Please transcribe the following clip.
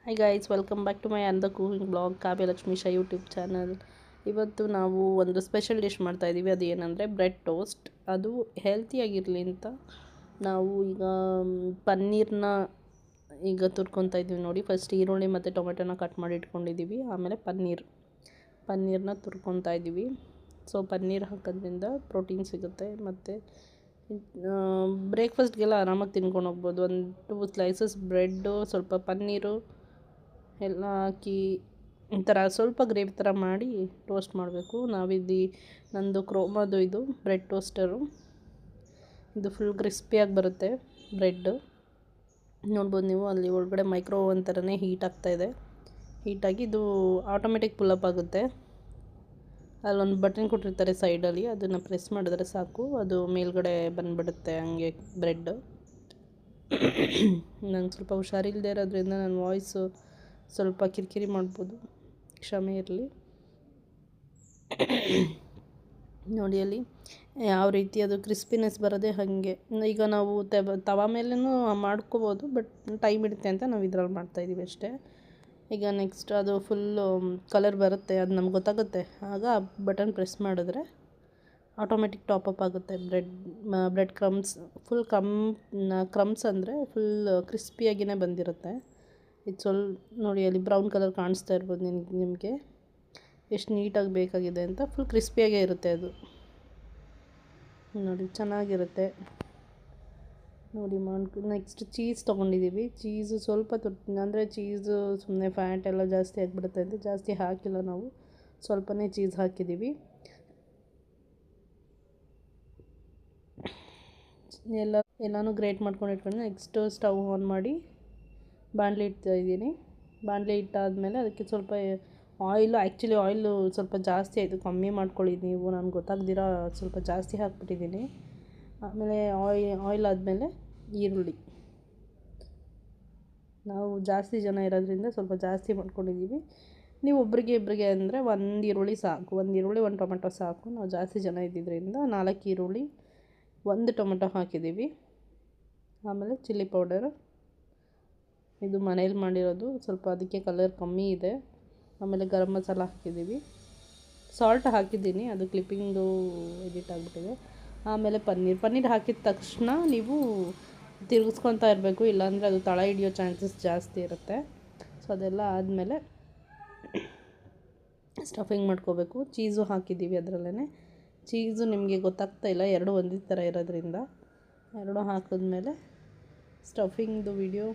High guys, welcome back to my ಅಂದ cooking blog Kavyalakshmi ಶಾ YouTube channel. ಇವತ್ತು ನಾವು ಒಂದು ಸ್ಪೆಷಲ್ ಡಿಶ್ ಮಾಡ್ತಾಯಿದ್ದೀವಿ. ಅದು ಏನಂದರೆ ಬ್ರೆಡ್ ಟೋಸ್ಟ್. ಅದು ಹೆಲ್ತಿಯಾಗಿರಲಿ ಅಂತ ನಾವು ಈಗ ಪನ್ನೀರನ್ನ ಈಗ ತುರ್ಕೊತಾ ಇದ್ದೀವಿ ನೋಡಿ. ಫಸ್ಟ್ ಈರುಳ್ಳಿ ಮತ್ತು ಟೊಮೆಟೊನ ಕಟ್ ಮಾಡಿ ಇಟ್ಕೊಂಡಿದ್ದೀವಿ. ಆಮೇಲೆ ಪನ್ನೀರನ್ನ ತುರ್ಕೊತಾ ಇದ್ದೀವಿ. ಸೊ ಪನ್ನೀರ್ ಹಾಕೋದ್ರಿಂದ ಪ್ರೋಟೀನ್ ಸಿಗುತ್ತೆ ಮತ್ತು ಬ್ರೇಕ್ಫಾಸ್ಟ್ಗೆಲ್ಲ ಆರಾಮಾಗಿ ತಿನ್ಕೊಂಡು ಹೋಗ್ಬೋದು. 1-2 ಸ್ಲೈಸಸ್ ಬ್ರೆಡ್ಡು, ಸ್ವಲ್ಪ ಪನ್ನೀರು ಎಲ್ಲ ಹಾಕಿ ಒಂಥರ ಸ್ವಲ್ಪ ಗ್ರೇವಿ ಥರ ಮಾಡಿ ಟೋಸ್ಟ್ ಮಾಡಬೇಕು. ನಂದು ಕ್ರೋಮಾದು ಇದು ಬ್ರೆಡ್ ಟೋಸ್ಟರು. ಇದು ಫುಲ್ ಕ್ರಿಸ್ಪಿಯಾಗಿ ಬರುತ್ತೆ ಬ್ರೆಡ್ಡು. ನೋಡ್ಬೋದು ನೀವು, ಅಲ್ಲಿ ಒಳಗಡೆ ಮೈಕ್ರೋ ಓವನ್ ಥರನೇ ಹೀಟ್ ಆಗ್ತಾಯಿದೆ. ಹೀಟಾಗಿ ಇದು ಆಟೋಮೆಟಿಕ್ ಪುಲ್ಲಪ್ ಆಗುತ್ತೆ. ಅಲ್ಲೊಂದು ಬಟನ್ ಕೊಟ್ಟಿರ್ತಾರೆ ಸೈಡಲ್ಲಿ, ಅದನ್ನು ಪ್ರೆಸ್ ಮಾಡಿದ್ರೆ ಸಾಕು, ಅದು ಮೇಲ್ಗಡೆ ಬಂದುಬಿಡುತ್ತೆ ಹಂಗೆ ಬ್ರೆಡ್. ನಂಗೆ ಸ್ವಲ್ಪ ಹುಷಾರಿಲ್ಲದೆ ಇರೋದ್ರಿಂದ ನನ್ನ ವಾಯ್ಸು ಸ್ವಲ್ಪ ಕಿರಿಕಿರಿ ಮಾಡ್ಬೋದು, ಕ್ಷಮೆ ಇರಲಿ. ನೋಡಿ ಅಲ್ಲಿ ಯಾವ ರೀತಿ ಅದು ಕ್ರಿಸ್ಪಿನೆಸ್ ಬರೋದೇ ಹಾಗೆ. ಈಗ ನಾವು ತವಾ ಮೇಲೂ ಮಾಡ್ಕೋಬೋದು, ಬಟ್ ಟೈಮ್ ಹಿಡಿತೆ ಅಂತ ನಾವು ಇದ್ರಲ್ಲಿ ಮಾಡ್ತಾಯಿದ್ದೀವಿ ಅಷ್ಟೇ. ಈಗ ನೆಕ್ಸ್ಟ್ ಅದು ಫುಲ್ಲು ಕಲರ್ ಬರುತ್ತೆ, ಅದು ನಮ್ಗೆ ಗೊತ್ತಾಗುತ್ತೆ. ಆಗ ಬಟನ್ ಪ್ರೆಸ್ ಮಾಡಿದ್ರೆ ಆಟೋಮೆಟಿಕ್ ಟಾಪಪ್ ಆಗುತ್ತೆ ಬ್ರೆಡ್ ಕ್ರಮ್ಸ್. ಫುಲ್ ಕ್ರಮ್ಸ್ ಅಂದರೆ ಫುಲ್ ಕ್ರಿಸ್ಪಿಯಾಗಿಯೇ ಬಂದಿರುತ್ತೆ. ಇದು ನೋಡಿ ಅಲ್ಲಿ ಬ್ರೌನ್ ಕಲರ್ ಕಾಣಿಸ್ತಾ ಇರ್ಬೋದು ನಿಮಗೆ ಎಷ್ಟು ನೀಟಾಗಿ ಬೇಕಾಗಿದೆ ಅಂತ. ಫುಲ್ ಕ್ರಿಸ್ಪಿಯಾಗೇ ಇರುತ್ತೆ ಅದು. ನೋಡಿ ಚೆನ್ನಾಗಿರುತ್ತೆ. ನೋಡಿ ನೆಕ್ಸ್ಟ್ ಚೀಸ್ ತೊಗೊಂಡಿದ್ದೀವಿ. ಚೀಸು ಸ್ವಲ್ಪ ಅಂದರೆ ಚೀಸು ಸುಮ್ಮನೆ ಫ್ಯಾಟ್ ಎಲ್ಲ ಜಾಸ್ತಿ ಆಗಿಬಿಡುತ್ತೆ ಅಂತ ಜಾಸ್ತಿ ಹಾಕಿಲ್ಲ ನಾವು, ಸ್ವಲ್ಪನೇ ಚೀಸ್ ಹಾಕಿದ್ದೀವಿ. ಎಲ್ಲನೂ ಗ್ರೇಟ್ ಮಾಡ್ಕೊಂಡು ಇಟ್ಕೊಂಡು ನೆಕ್ಸ್ಟು ಸ್ಟವ್ ಆನ್ ಮಾಡಿ ಬಾಣಲೆ ಇಡ್ತಾಯಿದ್ದೀನಿ. ಬಾಣಲೆ ಇಟ್ಟಾದಮೇಲೆ ಅದಕ್ಕೆ ಸ್ವಲ್ಪ ಆ್ಯಕ್ಚುಲಿ ಆಯಿಲು ಸ್ವಲ್ಪ ಜಾಸ್ತಿ ಆಯಿತು, ಕಮ್ಮಿ ಮಾಡ್ಕೊಳ್ಳಿ ನೀವು. ನನಗೆ ಗೊತ್ತಾಗ್ದಿರ ಸ್ವಲ್ಪ ಜಾಸ್ತಿ ಹಾಕ್ಬಿಟ್ಟಿದ್ದೀನಿ. ಆಮೇಲೆ ಆಯಿಲ್ ಆದಮೇಲೆ ಈರುಳ್ಳಿ. ನಾವು ಜಾಸ್ತಿ ಜನ ಇರೋದ್ರಿಂದ ಸ್ವಲ್ಪ ಜಾಸ್ತಿ ಮಾಡ್ಕೊಂಡಿದ್ದೀವಿ. ನೀವು ಇಬ್ಬರಿಗೆ ಅಂದರೆ 1 ಈರುಳ್ಳಿ ಸಾಕು. 1 ಈರುಳ್ಳಿ 1 ಟೊಮೆಟೊ ಸಾಕು. ನಾವು ಜಾಸ್ತಿ ಜನ ಇದ್ದಿದ್ದರಿಂದ 4 ಈರುಳ್ಳಿ 1 ಟೊಮೆಟೊ ಹಾಕಿದ್ದೀವಿ. ಆಮೇಲೆ ಚಿಲ್ಲಿ ಪೌಡರ್, ಇದು ಮನೇಲಿ ಮಾಡಿರೋದು, ಸ್ವಲ್ಪ ಅದಕ್ಕೆ ಕಲರ್ ಕಮ್ಮಿ ಇದೆ. ಆಮೇಲೆ ಗರಂ ಮಸಾಲ ಹಾಕಿದ್ದೀವಿ. ಸಾಲ್ಟ್ ಹಾಕಿದ್ದೀನಿ, ಅದು ಕ್ಲಿಪ್ಪಿಂಗು ಎಡಿಟ್ ಆಗಿಬಿಟ್ಟಿದೆ. ಆಮೇಲೆ ಪನ್ನೀರ್ ಹಾಕಿದ ತಕ್ಷಣ ನೀವು ತಿರುಗಿಸ್ಕೊತಾ ಇರಬೇಕು, ಇಲ್ಲಾಂದರೆ ಅದು ತಳ ಹಿಡಿಯೋ ಚಾನ್ಸಸ್ ಜಾಸ್ತಿ ಇರುತ್ತೆ. ಸೊ ಅದೆಲ್ಲ ಆದಮೇಲೆ ಸ್ಟಫಿಂಗ್ ಮಾಡ್ಕೋಬೇಕು. ಚೀಸು ಹಾಕಿದ್ದೀವಿ ಅದರಲ್ಲೇ. ಚೀಸು ನಿಮಗೆ ಗೊತ್ತಾಗ್ತಾ ಇಲ್ಲ, 2 ಒಂದೇ ಥರ ಇರೋದ್ರಿಂದ 2 ಹಾಕಿದ್ಮೇಲೆ ಸ್ಟಫಿಂಗ್ದು ವಿಡಿಯೋ